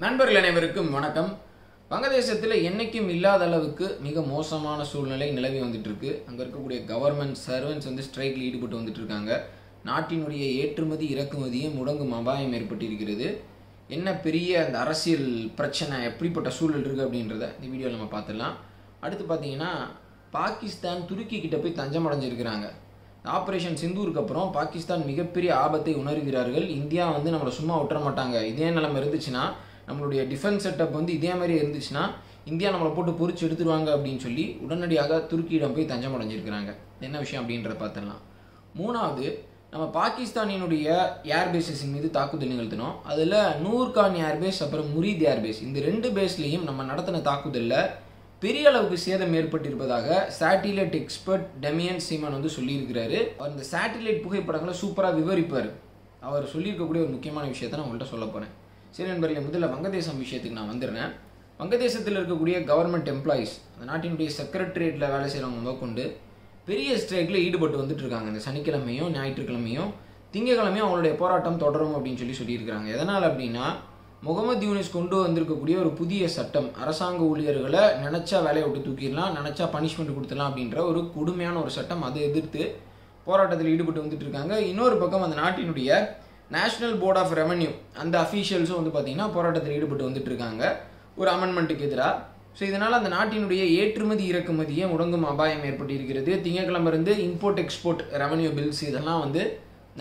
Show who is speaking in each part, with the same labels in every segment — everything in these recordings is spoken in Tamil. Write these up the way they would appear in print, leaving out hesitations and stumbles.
Speaker 1: நண்பர்கள் அனைவருக்கும் வணக்கம். வங்கதேசத்தில் என்னைக்கும் இல்லாத அளவுக்கு மிக மோசமான சூழ்நிலை நிலவி வந்துட்டு இருக்கு. அங்கே இருக்கக்கூடிய கவர்மெண்ட் சர்வன்ட்ஸ் ஸ்ட்ரைக்கில் ஈடுபட்டு வந்துட்டு இருக்காங்க. நாட்டினுடைய ஏற்றுமதி இறக்குமதியும் முடங்கும் அபாயம் ஏற்பட்டிருக்கிறது. என்ன பெரிய அந்த அரசியல் பிரச்சனை, எப்படிப்பட்ட சூழல் இருக்குது அப்படின்றத இந்த வீடியோவில் நம்ம பார்த்துடலாம். அடுத்து பார்த்தீங்கன்னா பாகிஸ்தான் துருக்கி கிட்ட போய் தஞ்சம் அடைஞ்சிருக்கிறாங்க. ஆப்ரேஷன் சிந்தூருக்கு அப்புறம் பாகிஸ்தான் மிகப்பெரிய ஆபத்தை உணர்கிறார்கள். இந்தியா நம்மளை சும்மா விட்டுற மாட்டாங்க. இதே நிலைமை இருந்துச்சுன்னா, நம்மளுடைய டிஃபென்ஸ் செட்டப் இதே மாதிரி இருந்துச்சுன்னா இந்தியா நம்மளை போட்டு பொறிச்சு எடுத்துருவாங்க அப்படின்னு சொல்லி உடனடியாக துருக்கியிடம் போய் தஞ்சம் அடைஞ்சிருக்கிறாங்க. என்ன விஷயம் அப்படின்றத பார்த்துடலாம். மூணாவது, நம்ம பாகிஸ்தானினுடைய ஏர்பேஸஸின் மீது தாக்குதல் நிகழ்த்தினோம். அதில் நூர்கான் ஏர்பேஸ் அப்புறம் முரீத் ஏர்பேஸ், இந்த ரெண்டு பேஸ்லையும் நம்ம நடத்தின தாக்குதலில் பெரிய அளவுக்கு சேதம் ஏற்பட்டிருப்பதாக சேட்டிலைட் எக்ஸ்பர்ட் டெமியன் சீமன் சொல்லியிருக்கிறாரு. அவர் இந்த சேட்டிலைட் புகைப்படங்களை சூப்பராக விவரிப்பார். அவர் சொல்லியிருக்கக்கூடிய ஒரு முக்கியமான விஷயத்தை நான் உங்கள்கிட்ட சொல்ல போகிறேன். சரி நண்பர்களே, முதல்ல வங்கதேசம் விஷயத்துக்கு நான் வந்துடுறேன். வங்கதேசத்தில் இருக்கக்கூடிய கவர்மெண்ட் எம்ப்ளாயீஸ், அந்த நாட்டினுடைய செக்ரட்டரியேட்டில் வேலை செய்கிறவங்க முதற்கொண்டு பெரிய ஸ்ட்ரைக்கில் ஈடுபட்டு வந்துட்டு இருக்காங்க. இந்த சனிக்கிழமையும் ஞாயிற்றுக்கிழமையும் திங்கக்கிழமையும் அவங்களுடைய போராட்டம் தொடரும் அப்படின்னு சொல்லியிருக்கிறாங்க. எதனால் அப்படின்னா, முகமது யூனிஸ் கொண்டு வந்திருக்கக்கூடிய ஒரு புதிய சட்டம், அரசாங்க ஊழியர்களை நினச்சா வேலையை விட்டு தூக்கிடலாம், நினச்சா பனிஷ்மெண்ட் கொடுத்துடலாம் அப்படின்ற ஒரு கொடுமையான ஒரு சட்டம். அதை எதிர்த்து போராட்டத்தில் ஈடுபட்டு வந்துட்டு இருக்காங்க. இன்னொரு பக்கம் அந்த நாட்டினுடைய நேஷனல் போர்ட் ஆஃப் ரெவன்யூ அந்த அஃபீஷியல்ஸும் பார்த்தீங்கன்னா போராட்டத்தில் ஈடுபட்டு வந்துட்டு இருக்காங்க ஒரு அமெண்ட்மெண்ட்டுக்கு எதிராக. ஸோ இதனால் அந்த நாட்டினுடைய ஏற்றுமதி இறக்குமதியை முடங்கும் அபாயம் ஏற்பட்டிருக்கிறது. திங்கட்கிழமை இருந்து இம்போர்ட் எக்ஸ்போர்ட் ரெவன்யூ பில்ஸ் இதெல்லாம்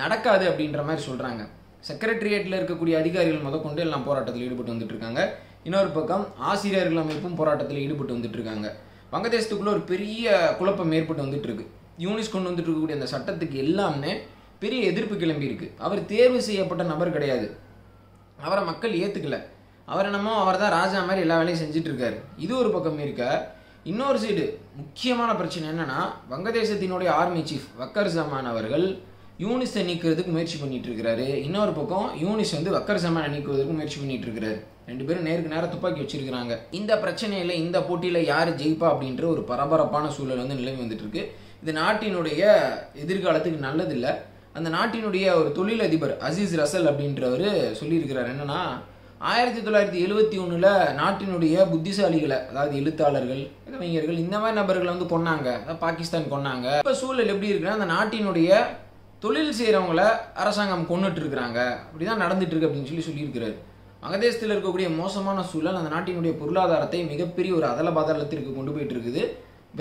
Speaker 1: நடக்காது அப்படின்ற மாதிரி சொல்கிறாங்க. செக்ரட்டரியேட்டில் இருக்கக்கூடிய அதிகாரிகள் முதற்கொண்டு எல்லாம் போராட்டத்தில் ஈடுபட்டு வந்துட்டு இருக்காங்க. இன்னொரு பக்கம் ஆசிரியர்கள் அமைப்பும் போராட்டத்தில் ஈடுபட்டு வந்துட்டு இருக்காங்க. வங்கதேசத்துக்குள்ள ஒரு பெரிய குழப்பம் ஏற்பட்டு வந்துட்டு இருக்கு. யூனிஸ் கொண்டு வந்துட்டு இருக்கக்கூடிய அந்த சட்டத்துக்கு எல்லாமே பெரிய எதிர்ப்பு கிளம்பி இருக்கு. அவர் தேர்வு செய்யப்பட்ட நபர் கிடையாது, அவரை மக்கள் ஏற்றுக்கல. அவர் அவர் தான் ராஜா மாதிரி எல்லா வேலையும் செஞ்சுட்டு இருக்காரு. இது ஒரு பக்கம் இருக்க, இன்னொரு சைடு முக்கியமான பிரச்சனை என்னன்னா, வங்கதேசத்தினுடைய ஆர்மி சீஃப் வக்கர் ஜமான் அவர்கள் யூனிஸை நீக்கிறதுக்கு முயற்சி பண்ணிட்டு இருக்கிறாரு. இன்னொரு பக்கம் யூனிஸ் வக்கர் ஜமானை நீக்குவதற்கு முயற்சி பண்ணிட்டு இருக்கிறாரு. ரெண்டு பேரும் நேருக்கு நேரம் துப்பாக்கி வச்சிருக்கிறாங்க. இந்த பிரச்சனையில, இந்த போட்டியில யாரு ஜெயிப்பா அப்படின்ற ஒரு பரபரப்பான சூழல் நிலவி வந்துட்டு இருக்கு. இது நாட்டினுடைய எதிர்காலத்துக்கு நல்லதில்லை. அந்த நாட்டினுடைய ஒரு தொழிலதிபர் அசீஸ் ரசல் அப்படின்றவர் சொல்லியிருக்கிறார். என்னன்னா, 1971 நாட்டினுடைய புத்திசாலிகளை, அதாவது எழுத்தாளர்கள், கவிஞர்கள், இந்த மாதிரி நபர்களை கொன்னாங்க, பாகிஸ்தான் கொன்னாங்க. இப்போ சூழல் எப்படி இருக்குன்னா, அந்த நாட்டினுடைய தொழில் செய்கிறவங்கள அரசாங்கம் கொண்டுட்டு இருக்கிறாங்க, அப்படிதான் நடந்துட்டு இருக்கு அப்படின்னு சொல்லியிருக்கிறாரு. வங்கதேசத்தில் இருக்கக்கூடிய மோசமான சூழல் அந்த நாட்டினுடைய பொருளாதாரத்தை மிகப்பெரிய ஒரு அதல பாதாளத்திற்கு கொண்டு போயிட்டு இருக்குது.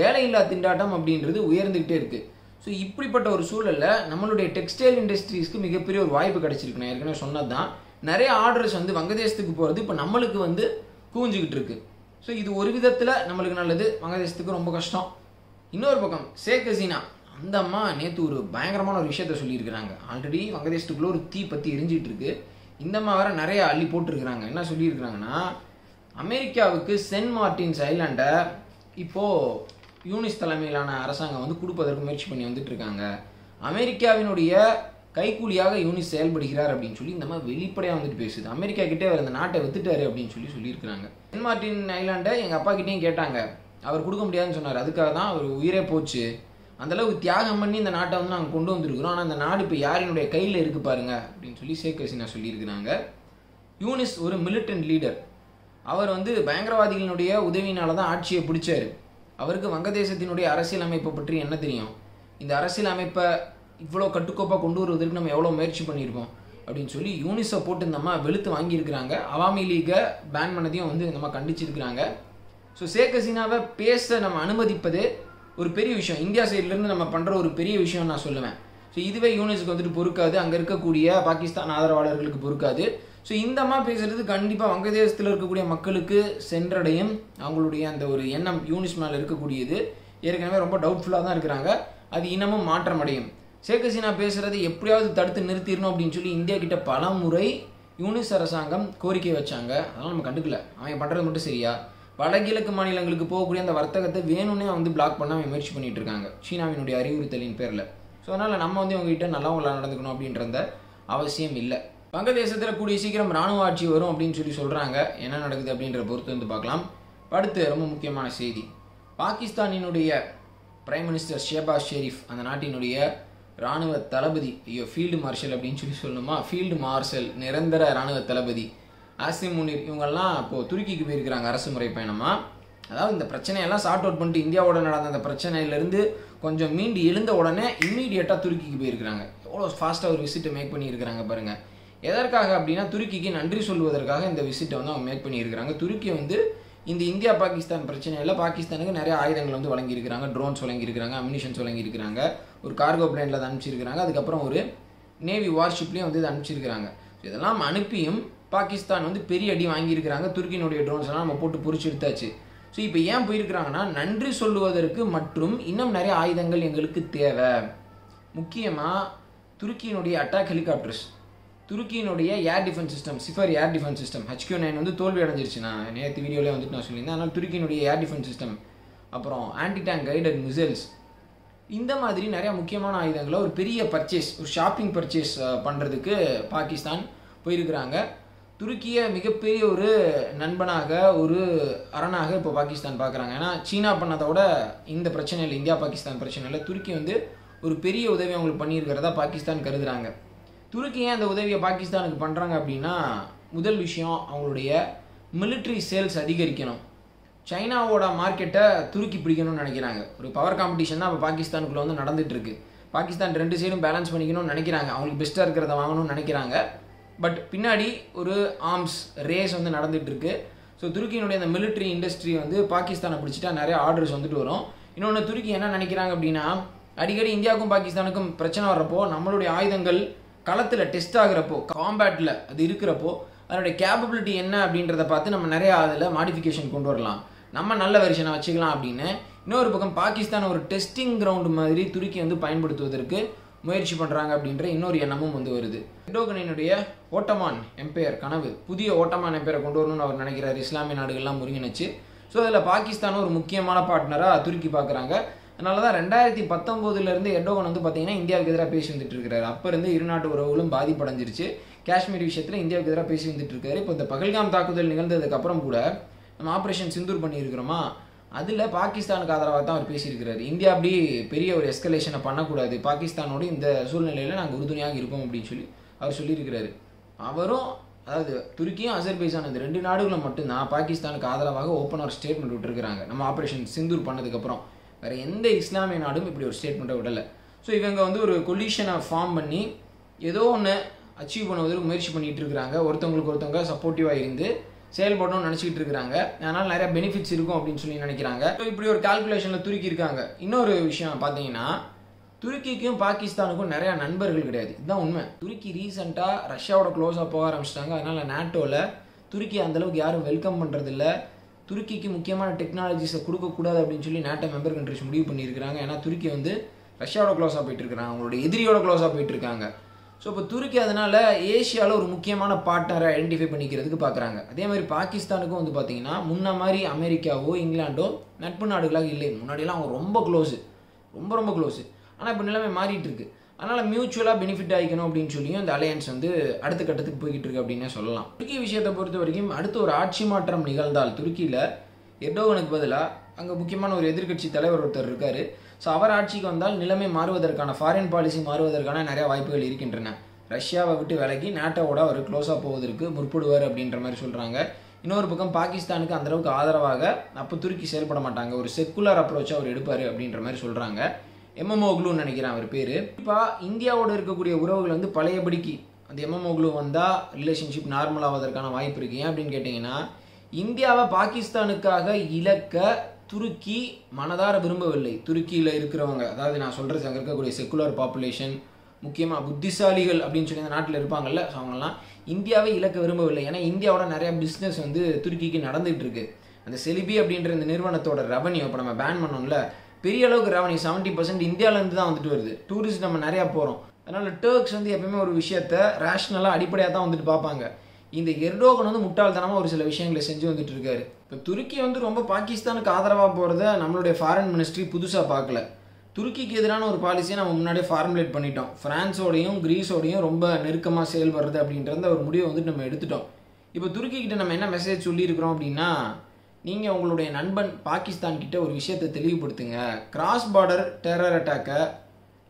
Speaker 1: வேலையில்லா திண்டாட்டம் அப்படின்றது உயர்ந்துகிட்டே இருக்கு. ஸோ இப்படிப்பட்ட ஒரு சூழலில் நம்மளுடைய டெக்ஸ்டைல் இண்டஸ்ட்ரீஸ்க்கு மிகப்பெரிய ஒரு வாய்ப்பு கிடைச்சிருக்கு. நான் ஏற்கனவே சொன்னது தான், நிறைய ஆர்டர்ஸ் வங்கதேசத்துக்கு போகிறது இப்போ நம்மளுக்கு கூஞ்சிக்கிட்டு இருக்கு. ஸோ இது ஒரு விதத்தில் நம்மளுக்கு நல்லது, வங்கதேசத்துக்கு ரொம்ப கஷ்டம். இன்னொரு பக்கம் ஷேக் ஹசீனா, அந்த அம்மா நேற்று ஒரு பயங்கரமான ஒரு விஷயத்த சொல்லியிருக்கிறாங்க. ஆல்ரெடி வங்கதேசத்துக்குள்ள ஒரு தீ பற்றி எரிஞ்சிட்டு இருக்கு. இந்த அம்மா வேற நிறைய அள்ளி போட்டிருக்கிறாங்க. என்ன சொல்லியிருக்கிறாங்கன்னா, அமெரிக்காவுக்கு சென்ட் மார்டின்ஸ் ஐலாண்டை இப்போது யூனிஸ் தலைமையிலான அரசாங்கம் கொடுப்பதற்கு முயற்சி பண்ணி வந்துட்டு இருக்காங்க. அமெரிக்காவினுடைய கைக்கூலியாக யூனிஸ் செயல்படுகிறார் அப்படின்னு சொல்லி இந்த மாதிரி வெளிப்படையாக பேசுது. அமெரிக்கா கிட்டே அவர் அந்த நாட்டை வித்துட்டாரு அப்படின்னு சொல்லியிருக்கிறாங்க. சென்ட் மார்டின் ஐலாண்டை எங்கள் அப்பா கிட்டேயும் கேட்டாங்க, அவர் கொடுக்க முடியாதுன்னு சொன்னார். அதுக்காக தான் அவர் உயிரே போச்சு. அந்தளவுக்கு தியாகம் பண்ணி இந்த நாட்டை நாங்கள் கொண்டு வந்திருக்கிறோம். ஆனால் அந்த நாடு இப்போ யாரினுடைய கையில் இருக்கு பாருங்க அப்படின்னு சொல்லி ஷேக் ஹசீனா சொல்லியிருக்கிறாங்க. யூனிஸ் ஒரு மிலிட்டன்ட் லீடர். அவர் பயங்கரவாதிகளினுடைய உதவியினால தான் ஆட்சியை பிடிச்சாரு. அவருக்கு வங்கதேசத்தினுடைய அரசியல் அமைப்பை பற்றி என்ன தெரியும்? இந்த அரசியல் அமைப்பை இவ்வளோ கட்டுக்கோப்பாக கொண்டு வருவதற்கு நம்ம எவ்வளோ முயற்சி பண்ணியிருக்கோம் அப்படின்னு சொல்லி யூனிஸை போட்டு இந்த அம்மா வெளுத்து வாங்கியிருக்கிறாங்க. அவாமி லீகை பேன் பண்ணதையும் இந்த அம்மா கண்டிச்சிருக்கிறாங்க. ஸோ ஷேக் ஹசீனாவை பேச நம்ம அனுமதிப்பதே ஒரு பெரிய விஷயம். இந்தியா சைட்லேருந்து நம்ம பண்ணுற ஒரு பெரிய விஷயம் நான் சொல்லுவேன். ஸோ இதுவே யூனிஸுக்கு பொறுக்காது, அங்கே இருக்கக்கூடிய பாகிஸ்தான் ஆதரவாளர்களுக்கு பொறுக்காது. ஸோ இந்த அம்மா பேசுகிறது கண்டிப்பாக வங்கதேசத்தில் இருக்கக்கூடிய மக்களுக்கு சென்றடையும். அவங்களுடைய அந்த ஒரு எண்ணம் யூனிஸ் மேலே இருக்கக்கூடியது ஏற்கனவே ரொம்ப டவுட்ஃபுல்லாக தான் இருக்கிறாங்க. அது இன்னமும் மாற்றம் அடையும். ஷேக் ஹசீனா பேசுகிறதை எப்படியாவது தடுத்து நிறுத்திடணும் அப்படின்னு சொல்லி இந்தியா கிட்ட பல முறை யூனிஸ் அரசாங்கம் கோரிக்கை வச்சாங்க. அதெல்லாம் நம்ம கண்டுக்கல. அவங்க பண்ணுறது மட்டும் சரியா? வடகிழக்கு மாநிலங்களுக்கு போகக்கூடிய அந்த வர்த்தகத்தை வேணும்னே பிளாக் பண்ண முயற்சி பண்ணிட்டு இருக்காங்க, சீனாவினுடைய அறிவுறுத்தலின் பேரில். ஸோ அதனால் நம்ம இவங்ககிட்ட நல்லவங்களா நடந்துக்கணும் அப்படின்ற அவசியம் இல்லை. வங்கதேசத்தில் கூடிய சீக்கிரம் இராணுவ ஆட்சி வரும் அப்படின்னு சொல்கிறாங்க. என்ன நடக்குது அப்படின்ற பொறுத்து பார்க்கலாம். அடுத்து ரொம்ப முக்கியமான செய்தி, பாகிஸ்தானினுடைய பிரைம் மினிஸ்டர் ஷெஹபாஸ் ஷெரீஃப், அந்த நாட்டினுடைய இராணுவ தளபதி, ஐயோ ஃபீல்டு மார்ஷல் அப்படின்னு சொல்லணுமா, ஃபீல்டு மார்ஷல், நிரந்தர இராணுவ தளபதி, ஆசிம் முனீர் இவங்கெல்லாம் இப்போது துருக்கிக்கு போயிருக்கிறாங்க அரசு முறை பயணமாக. அதாவது இந்த பிரச்சனையெல்லாம் சார்ட் அவுட் பண்ணிட்டு இந்தியாவோட நடந்த அந்த பிரச்சனையிலேருந்து கொஞ்சம் மீண்டு எழுந்த உடனே இம்மீடியட்டாக துருக்கிக்கு போயிருக்கிறாங்க. எவ்வளோ ஃபாஸ்ட்டாக ஒரு விசிட்டை மேக் பண்ணியிருக்கிறாங்க பாருங்கள். எதற்காக அப்படின்னா துருக்கிக்கு நன்றி சொல்வதற்காக இந்த விசிட்டை வந்து அவங்க மேக் பண்ணியிருக்கிறாங்க. துருக்கி வந்து இந்த இந்தியா பாகிஸ்தான் பிரச்சனையில் பாகிஸ்தானுக்கு நிறைய ஆயுதங்கள் வந்து வழங்கியிருக்கிறாங்க, ட்ரோன்ஸ் வழங்கியிருக்கிறாங்க, அம்யூனிஷன்ஸ் வழங்கியிருக்கிறாங்க, ஒரு கார்கோ பிளேனில் அதை அனுப்பிச்சிருக்கிறாங்க, அதுக்கப்புறம் ஒரு நேவி வார்ஷிப்லேயும் வந்து இதை அனுப்பிச்சிருக்கிறாங்க. இதெல்லாம் அனுப்பியும் பாகிஸ்தான் வந்து பெரிய அடி வாங்கியிருக்கிறாங்க. துருக்கியினுடைய ட்ரோன்ஸ் எல்லாம் நம்ம போட்டு பொறிச்சு எடுத்தாச்சு. ஸோ இப்போ ஏன் போயிருக்கிறாங்கன்னா நன்றி சொல்லுவதற்கு மற்றும் இன்னும் நிறைய ஆயுதங்கள் எங்களுக்கு தேவை. முக்கியமாக துருக்கியினுடைய அட்டாக் ஹெலிகாப்டர்ஸ், துருக்கியினுடைய air defence system, Siper air defence system HQ-9 வந்து தோல்வி அடைஞ்சிருச்சு. நான் நேற்று வீடியோவில் வந்துட்டு நான் சொல்லியிருந்தேன். அதனால் துருக்கியினுடைய ஏர் டிஃபென்ஸ் சிஸ்டம், அப்புறம் ஆன்டி டேங்க் கைடட் மிசைல்ஸ், இந்த மாதிரி நிறையா முக்கியமான ஆயுதங்களை ஒரு பெரிய பர்ச்சேஸ், ஒரு ஷாப்பிங் பர்ச்சேஸ் பண்ணுறதுக்கு பாகிஸ்தான் போயிருக்கிறாங்க. துருக்கியை மிகப்பெரிய ஒரு நண்பனாக, ஒரு அரணாக இப்போ பாகிஸ்தான் பார்க்குறாங்க. ஏன்னா சீனா பண்ணதோட இந்த பிரச்சனையில், இந்தியா பாகிஸ்தான் பிரச்சனையில் துருக்கி வந்து ஒரு பெரிய உதவி அவங்களுக்கு பண்ணியிருக்கிறதா பாகிஸ்தான் கருதுகிறாங்க. துருக்கி ஏன் அந்த உதவியை பாகிஸ்தானுக்கு பண்ணுறாங்க அப்படின்னா, முதல் விஷயம் அவங்களுடைய மிலிட்ரி சேல்ஸ் அதிகரிக்கணும். சைனாவோட மார்க்கெட்டை துருக்கி பிடிக்கணும்னு நினைக்கிறாங்க. ஒரு பவர் காம்படிஷன் தான் இப்போ பாகிஸ்தானுக்குள்ளே வந்து நடந்துகிட்ருக்கு. பாகிஸ்தான் ரெண்டு சைடும் பேலன்ஸ் பண்ணிக்கணும்னு நினைக்கிறாங்க, அவங்களுக்கு பெஸ்ட்டாக இருக்கிறத வாங்கணும்னு நினைக்கிறாங்க. பட் பின்னாடி ஒரு ஆர்ம்ஸ் ரேஸ் வந்து நடந்துகிட்ருக்கு. ஸோ துருக்கியினுடைய அந்த மிலிட்ரி இண்டஸ்ட்ரி வந்து பாகிஸ்தானை பிடிச்சிட்டா நிறைய ஆர்டர்ஸ் வந்துட்டு வரும். இன்னொன்று துருக்கி என்ன நினைக்கிறாங்க அப்படின்னா, அடிக்கடி இந்தியாவுக்கும் பாகிஸ்தானுக்கும் பிரச்சனை வர்றப்போ, நம்மளுடைய ஆயுதங்கள் களத்தில் டெஸ்ட் ஆகிறப்போ, காம்பேட்டில் அது இருக்கிறப்போ அதனுடைய கேப்பபிலிட்டி என்ன அப்படின்றத பார்த்து நம்ம நிறையா அதில் மாடிஃபிகேஷன் கொண்டு வரலாம், நம்ம நல்ல வெர்ஷனை வச்சுக்கலாம் அப்படின்னு இன்னொரு பக்கம் பாகிஸ்தான் ஒரு டெஸ்டிங் கிரவுண்டு மாதிரி துருக்கி வந்து பயன்படுத்துவதற்கு முயற்சி பண்ணுறாங்க அப்படின்ற இன்னொரு எண்ணமும் வந்து வருது. எர்டோகனினுடைய ஓட்டமான் எம்பையர் கனவு, புதிய ஓட்டமான் எம்பையரை கொண்டு வரணும்னு அவர் நினைக்கிறார். இஸ்லாமிய நாடுகள்லாம் ஒருங்கிணைச்சு. ஸோ அதில் பாகிஸ்தானும் ஒரு முக்கியமான பார்ட்னராக துருக்கி பார்க்குறாங்க. அதனால தான் 2019 எர்டோகன் வந்து பார்த்தீங்கன்னா இந்தியாவுக்கு எதிராக பேசி வந்துட்டு இருக்காரு. அப்போ இருந்து இரு நாட்டு உறவுகளும் பாதிப்படைஞ்சிருச்சு. காஷ்மீர் விஷயத்தில் இந்தியாவுக்கு எதிராக பேசி வந்துட்டு இருக்காரு. இப்போ இந்த பகல்காம் தாக்குதல் நிகழ்ந்ததுக்கு அப்புறம் கூட நம்ம ஆப்ரேஷன் சிந்தூர் பண்ணியிருக்கிறோமா, அதில் பாகிஸ்தானுக்கு ஆதரவாக தான் அவர் பேசியிருக்கிறாரு. இந்தியா அப்படி பெரிய ஒரு எஸ்கலேஷனை பண்ணக்கூடாது, பாகிஸ்தானோட இந்த சூழ்நிலையில் நாங்கள் உறுதுணையாக இருப்போம் அப்படின்னு சொல்லி அவர் சொல்லியிருக்கிறாரு. அவரும், அதாவது துருக்கியும் அசர்பைஜான், இந்த ரெண்டு நாடுகளும் மட்டும்தான் பாகிஸ்தானுக்கு ஆதரவாக ஓப்பனாக ஒரு ஸ்டேட்மெண்ட் விட்டுருக்காங்க. நம்ம ஆப்ரேஷன் சிந்தூர் பண்ணதுக்கப்புறம் வேறு எந்த இஸ்லாமிய நாடும் இப்படி ஒரு ஸ்டேட்மெண்ட்டை விடலை. ஸோ இவங்க வந்து ஒரு கொலிஷனை ஃபார்ம் பண்ணி ஏதோ ஒன்று அச்சீவ் பண்ணுவதற்கு முயற்சி பண்ணிகிட்டு இருக்கிறாங்க. ஒருத்தவங்களுக்கு ஒருத்தவங்க சப்போர்ட்டிவாக இருந்து செயல்படணும்னு நினச்சிக்கிட்டு இருக்காங்க. அதனால் நிறைய பெனிஃபிட்ஸ் இருக்கும் அப்படின்னு சொல்லி நினைக்கிறாங்க. ஸோ இப்படி ஒரு கால்குலேஷனில் துருக்கி இருக்காங்க. இன்னொரு விஷயம் பார்த்தீங்கன்னா, துருக்கிக்கும் பாகிஸ்தானுக்கும் நிறையா நண்பர்கள் கிடையாது, இதுதான் உண்மை. துருக்கி ரீசெண்டாக ரஷ்யாவோட க்ளோஸாக போக ஆரம்பிச்சிட்டாங்க. அதனால் நேட்டோவில் துருக்கி அந்தளவுக்கு யாரும் வெல்கம் பண்ணுறதில்ல. துருக்கிக்கு முக்கியமான டெக்னாலஜிஸை கொடுக்கக்கூடாது அப்படின்னு சொல்லி நேட்டோ மெம்பர் கண்ட்ரிஸ் முடிவு பண்ணியிருக்கிறாங்க. ஏன்னா துருக்கி வந்து ரஷ்யாவோட க்ளோஸாக போயிட்டு இருக்கிறாங்க, அவங்களோட எதிரியோட க்ளோஸாக போயிட்டு இருக்காங்க. ஸோ இப்போ துருக்கி அதனால் ஏஷியாவில் ஒரு முக்கியமான பார்ட்னரை ஐடென்டிஃபை பண்ணிக்கிறதுக்கு பார்க்குறாங்க. அதே மாதிரி பாகிஸ்தானுக்கும் வந்து பார்த்திங்கன்னா முன்ன மாதிரி அமெரிக்காவோ இங்கிலாண்டோ நட்பு நாடுகளாக இல்லை. முன்னாடியெல்லாம் அவங்க ரொம்ப க்ளோஸு, ரொம்ப க்ளோஸு. ஆனால் இப்போ நிலைமை மாறிட்டு இருக்கு. அதனால் மியூச்சுவலாக பெனிஃபிட் ஆகிக்கணும் அப்படின்னு சொல்லியும் இந்த அலையன்ஸ் வந்து அடுத்த கட்டத்துக்கு போய்கிட்டு இருக்கு அப்படின்னே சொல்லலாம். துருக்கி விஷயத்தை பொறுத்த வரைக்கும் அடுத்து ஒரு ஆட்சி மாற்றம் நிகழ்ந்தால் துருக்கியில் எர்டோகனுக்கு பதிலாக அங்கே முக்கியமான ஒரு எதிர்க்கட்சி தலைவர் ஒருத்தர் இருக்கார். ஸோ அவர் ஆட்சிக்கு வந்தால் நிலைமை மாறுவதற்கான, ஃபாரின் பாலிசி மாறுவதற்கான நிறைய வாய்ப்புகள் இருக்கின்றன. ரஷ்யாவை விட்டு விலகி நேட்டோவோட அவர் க்ளோஸாக போவதற்கு முற்படுவார் அப்படின்ற மாதிரி சொல்கிறாங்க. இன்னொரு பக்கம் பாகிஸ்தானுக்கு அந்தளவுக்கு ஆதரவாக அப்போ துருக்கி செயல்பட மாட்டாங்க, ஒரு செக்குலர் அப்ரோச்சாக அவர் எடுப்பார் அப்படின்ற மாதிரி சொல்கிறாங்க. எம்எம்ஓக்ளூன்னு நினைக்கிறேன் அவர் பேர். இப்போ இந்தியாவோடு இருக்கக்கூடிய உறவுகள் வந்து பழையபடிக்கு அந்த எம்எம்ஓக்ளூ வந்தால் ரிலேஷன்ஷிப் நார்மல் ஆவதற்கான வாய்ப்பு இருக்குது. ஏன் அப்படின்னு கேட்டிங்கன்னா, இந்தியாவை பாகிஸ்தானுக்காக இழக்க துருக்கி மனதார விரும்பவில்லை. துருக்கியில் இருக்கிறவங்க, அதாவது நான் சொல்கிறது அங்கே இருக்கக்கூடிய செக்குலர் பாப்புலேஷன், முக்கியமாக புத்திசாலிகள் அப்படின்னு சொல்லி அந்த நாட்டில் இருப்பாங்கல்ல, ஸோ அவங்கெல்லாம் இந்தியாவை இழக்க விரும்பவில்லை. ஏன்னா இந்தியாவோட நிறையா பிஸ்னஸ் வந்து துருக்கிக்கு நடந்துகிட்டு இருக்கு. அந்த செலிபி அப்படின்ற இந்த நிறுவனத்தோட ரெவன்யூ இப்போ நம்ம பேன் பண்ணோம்ல, பெரிய அளவுக்கு ரெவன்யூ 70% இந்தியாவிலேருந்து தான் வந்துட்டு வருது. டூரிஸ்ட் நம்ம நிறையா போகிறோம். அதனால் டர்க்ஸ் வந்து எப்பயுமே ஒரு விஷயத்தை ரேஷ்னலாக அடிப்படையாக தான் வந்துட்டு பார்ப்பாங்க. இந்த எர்டோகன் வந்து முட்டாள்தனமாக ஒரு சில விஷயங்களை செஞ்சு வந்துட்டு இருக்காரு. இப்போ துருக்கி வந்து ரொம்ப பாகிஸ்தானுக்கு ஆதரவாக போகிறத நம்மளுடைய ஃபாரின் மினிஸ்ட்ரி புதுசாக பார்க்கல. துருக்கிக்கு எதிரான ஒரு பாலிசியை நம்ம முன்னாடியே ஃபார்முலேட் பண்ணிட்டோம். ஃப்ரான்ஸோடையும் கிரீஸோடையும் ரொம்ப நெருக்கமாக செயல்படுறது அப்படின்றத ஒரு முடிவை வந்துட்டு நம்ம எடுத்துட்டோம். இப்போ துருக்கிக்கிட்ட நம்ம என்ன மெசேஜ் சொல்லியிருக்கிறோம் அப்படின்னா, நீங்கள் உங்களுடைய நண்பன் பாகிஸ்தான் கிட்ட ஒரு விஷயத்தை தெளிவுபடுத்துங்க. கிராஸ் பார்டர் டெரர் அட்டாக்கை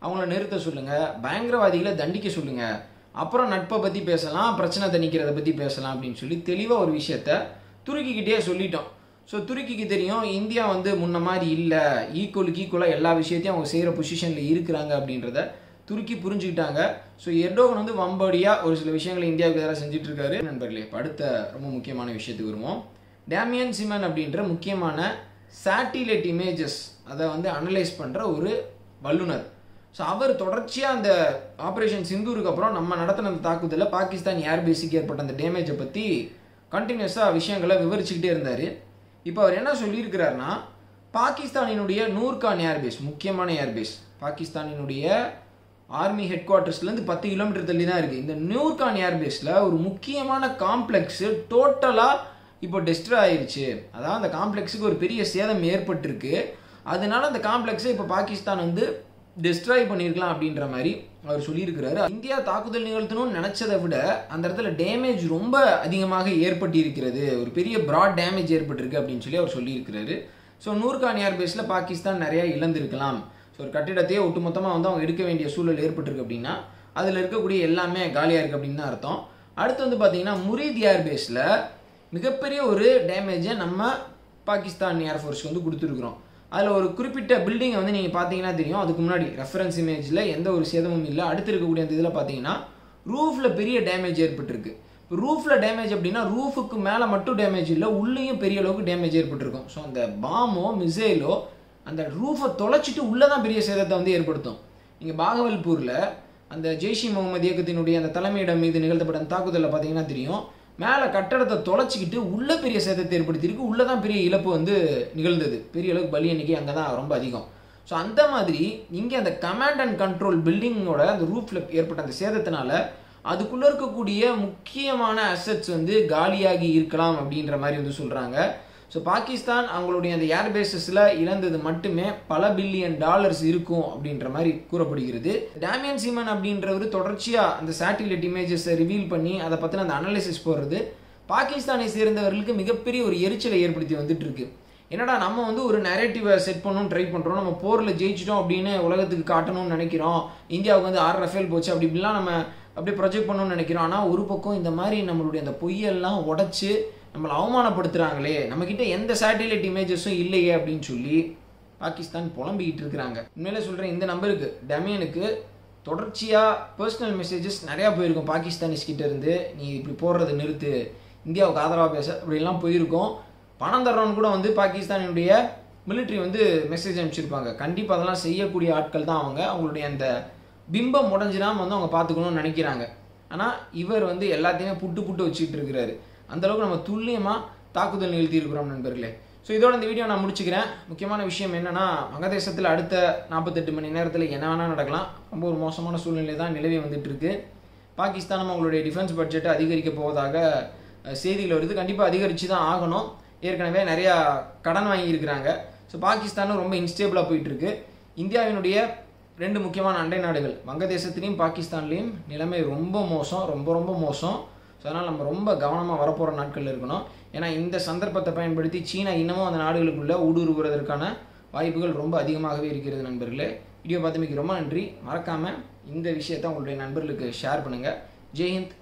Speaker 1: அவங்கள நிறுத்த சொல்லுங்கள், பயங்கரவாதிகளை தண்டிக்க சொல்லுங்கள். அப்புறம் நட்பை பற்றி பேசலாம், பிரச்சனை தணிக்கிறத பற்றி பேசலாம் அப்படின்னு சொல்லி தெளிவாக ஒரு விஷயத்த துருக்கிக்கிட்டே சொல்லிட்டோம். ஸோ துருக்கிக்கு தெரியும் இந்தியா வந்து முன்ன மாதிரி இல்லை, ஈக்குவலாக எல்லா விஷயத்தையும் அவங்க செய்கிற பொசிஷனில் இருக்கிறாங்க அப்படின்றத துருக்கி புரிஞ்சுக்கிட்டாங்க. ஸோ எர்டோகன் வந்து வம்படியாக ஒரு சில விஷயங்களை இந்தியாவுக்கு எதிராக செஞ்சுட்டு இருக்காரு. நண்பர்களே, இப்போ அடுத்த ரொம்ப முக்கியமான விஷயத்துக்கு வருவோம். டேமியன் சிமன் அப்படின்ற முக்கியமான சேட்டிலைட் இமேஜஸ் அதை வந்து அனலைஸ் பண்ணுற ஒரு வல்லுனர். ஸோ அவர் தொடர்ச்சியாக அந்த ஆப்ரேஷன் சிந்தூருக்கு அப்புறம் நம்ம நடத்தின அந்த தாக்குதலில் பாகிஸ்தான் ஏர்பேஸுக்கு ஏற்பட்ட அந்த டேமேஜை பற்றி கண்டினியூஸாக விஷயங்களை விவரிச்சுக்கிட்டே இருந்தார். இப்போ அவர் என்ன சொல்லியிருக்கிறாருன்னா, பாகிஸ்தானினுடைய நூர்கான் ஏர்பேஸ், முக்கியமான ஏர்பேஸ், பாகிஸ்தானினுடைய ஆர்மி ஹெட் குவார்ட்டர்ஸ்லேருந்து 10 கிலோமீட்டர் தள்ளி தான் இருக்குது. இந்த நூர்கான் ஏர்பேஸில் ஒரு முக்கியமான காம்ப்ளெக்ஸு டோட்டலாக இப்போ டெஸ்ட்ராய் ஆயிடுச்சு. அதாவது அந்த காம்ப்ளெக்ஸுக்கு ஒரு பெரிய சேதம் ஏற்பட்டிருக்கு. அதனால அந்த காம்ப்ளெக்ஸை இப்போ பாகிஸ்தான் வந்து டெஸ்ட்ராய் பண்ணியிருக்கலாம் அப்படின்ற மாதிரி அவர் சொல்லியிருக்கிறாரு. இந்தியா தாக்குதல் நிகழ்த்தணும்னு நினச்சதை விட அந்த இடத்துல டேமேஜ் ரொம்ப அதிகமாக ஏற்பட்டிருக்கிறது, ஒரு பெரிய ப்ராட் டேமேஜ் ஏற்பட்டிருக்கு அப்படின்னு சொல்லி அவர் சொல்லியிருக்கிறாரு. ஸோ நூர்கான் ஏர்பேஸில் பாகிஸ்தான் நிறையா இழந்திருக்கலாம். ஸோ ஒரு கட்டிடத்தையே ஒட்டுமொத்தமாக வந்து அவங்க எடுக்க வேண்டிய சூழல் ஏற்பட்டிருக்கு அப்படின்னா அதில் இருக்கக்கூடிய எல்லாமே காலியாக இருக்குது அப்படின்னு தான் அர்த்தம். அடுத்து வந்து பார்த்தீங்கன்னா முரீத் ஏர்பேஸில் மிகப்பெரிய ஒரு டேமேஜை நம்ம பாகிஸ்தான் ஏர்ஃபோர்ஸ்க்கு வந்து கொடுத்துருக்குறோம். அதில் ஒரு குறிப்பிட்ட பில்டிங்கை வந்து நீங்கள் பார்த்தீங்கன்னா தெரியும், அதுக்கு முன்னாடி ரெஃபரன்ஸ் இமேஜில் எந்த ஒரு சேதமும் இல்லை. அடுத்து இருக்கக்கூடிய அந்த இதில் பார்த்தீங்கன்னா ரூஃபில் பெரிய டேமேஜ் ஏற்பட்டிருக்கு. இப்போ ரூஃபில் டேமேஜ் அப்படின்னா ரூஃபுக்கு மேலே மட்டும் டேமேஜ் இல்லை, உள்ளேயும் பெரிய அளவுக்கு டேமேஜ் ஏற்பட்டிருக்கும். ஸோ அந்த பாமோ மிசைலோ அந்த ரூஃபை தொலைச்சிட்டு உள்ளே தான் பெரிய சேதத்தை வந்து ஏற்படுத்தும். நீங்கள் பாகவல்பூரில் அந்த ஜெய்ஷ் இ முகமது இயக்கத்தினுடைய அந்த தலைமையிடம் மீது நிகழ்த்தப்பட்ட அந்த தாக்குதலில் பார்த்தீங்கன்னா தெரியும், மேலே கட்டடத்தை தொலைச்சிக்கிட்டு உள்ளே பெரிய சேதத்தை ஏற்படுத்தியிருக்கு, உள்ளே தான் பெரிய இழப்பு வந்து நிகழ்ந்தது, பெரிய அளவுக்கு பலி எண்ணிக்கை அங்கே தான் ரொம்ப அதிகம். ஸோ அந்த மாதிரி இங்கே அந்த கமாண்ட் அண்ட் கண்ட்ரோல் பில்டிங்கோட அந்த ரூஃபில் ஏற்பட்ட அந்த சேதத்தினால அதுக்குள்ளே இருக்கக்கூடிய முக்கியமான அசெட்ஸ் வந்து காலியாகி இருக்கலாம் அப்படின்ற மாதிரி வந்து சொல்கிறாங்க. ஸோ பாகிஸ்தான் அவங்களுடைய அந்த ஏர்பேஸஸில் இழந்தது மட்டுமே பல பில்லியன் டாலர்ஸ் இருக்கும் அப்படின்ற மாதிரி கூறப்படுகிறது. டேமியன் சிமன் அப்படின்றவர் தொடர்ச்சியாக அந்த சேட்டிலைட் இமேஜஸை ரிவீல் பண்ணி அதை பற்றின அந்த அனலிசிஸ் போடுறது பாகிஸ்தானை சேர்ந்தவர்களுக்கு மிகப்பெரிய ஒரு எரிச்சலை ஏற்படுத்தி வந்துட்டு இருக்கு. என்னடா நம்ம வந்து ஒரு நரேட்டிவை செட் பண்ணணும்னு ட்ரை பண்ணுறோம், நம்ம போரில் ஜெயிச்சிட்டோம் அப்படின்னு உலகத்துக்கு காட்டணும்னு நினைக்கிறோம், இந்தியாவுக்கு வந்து 6 ரஃபேல் போச்சு அப்படி இப்படிலாம் நம்ம அப்படியே ப்ரொஜெக்ட் பண்ணணும்னு நினைக்கிறோம். ஆனால் ஒரு பக்கம் இந்த மாதிரி நம்மளுடைய அந்த பொய்யெல்லாம் உடச்சி நம்மளை அவமானப்படுத்துகிறாங்களே, நம்மக்கிட்ட எந்த சேட்டிலைட் இமேஜஸும் இல்லையே அப்படின்னு சொல்லி பாகிஸ்தான் புலம்பிக்கிட்டு இருக்கிறாங்க. உண்மையிலே சொல்கிறேன், இந்த நம்பருக்கு டேமியனுக்கு தொடர்ச்சியாக பர்சனல் மெசேஜஸ் நிறையா போயிருக்கும் பாகிஸ்தானிஸ் கிட்ட இருந்து. நீ இப்படி போடுறது நிறுத்து, இந்தியாவுக்கு ஆதரவாக பேச அப்படிலாம் போயிருக்கோம். பணம் தர்றவன்னு கூட வந்து பாகிஸ்தானுடைய மிலிட்ரி வந்து மெசேஜ் அனுப்பிச்சிருப்பாங்க. கண்டிப்பாக அதெல்லாம் செய்யக்கூடிய ஆட்கள் தான் அவங்க. அவங்களுடைய அந்த பிம்பம் உடஞ்சிடாமல் வந்து அவங்க பார்த்துக்கணும்னு நினைக்கிறாங்க. ஆனால் இவர் வந்து எல்லாத்தையுமே புட்டு வச்சுக்கிட்டு இருக்கிறாரு. அந்தளவுக்கு நம்ம துல்லியமாக தாக்குதல் நிகழ்த்தி இருக்கிறோம் நண்பர்களே. ஸோ இதோட இந்த வீடியோ நான் முடிச்சுக்கிறேன். முக்கியமான விஷயம் என்னென்னா, வங்கதேசத்தில் அடுத்த 48 மணி நேரத்தில் என்ன வேணால் நடக்கலாம். ரொம்ப ஒரு மோசமான சூழ்நிலை தான் நிலவி வந்துட்டு இருக்கு. பாகிஸ்தானும் அவங்களுடைய டிஃபென்ஸ் பட்ஜெட்டை அதிகரிக்க போவதாக செய்திகள் வருது. கண்டிப்பாக அதிகரித்து தான் ஆகணும். ஏற்கனவே நிறையா கடன் வாங்கியிருக்கிறாங்க. ஸோ பாகிஸ்தானும் ரொம்ப இன்ஸ்டேபிளாக போயிட்டுருக்கு. இந்தியாவினுடைய 2 முக்கியமான அண்டை நாடுகள் வங்கதேசத்துலேயும் பாகிஸ்தான்லேயும் நிலைமை ரொம்ப மோசம், ரொம்ப மோசம். ஸோ அதனால் நம்ம ரொம்ப கவனமாக வரப்போகிற நாட்களில் இருக்கணும். ஏன்னா இந்த சந்தர்ப்பத்தை பயன்படுத்தி சீனா இன்னமும் அந்த நாடுகளுக்குள்ளே ஊடுருவுவதற்கான வாய்ப்புகள் ரொம்ப அதிகமாகவே இருக்கிறது நண்பர்களே. வீடியோ பார்த்தமைக்கு ரொம்ப நன்றி. மறக்காமல் இந்த விஷயத்தை உங்களுடைய நண்பர்களுக்கு ஷேர் பண்ணுங்கள். ஜெய்ஹிந்த்.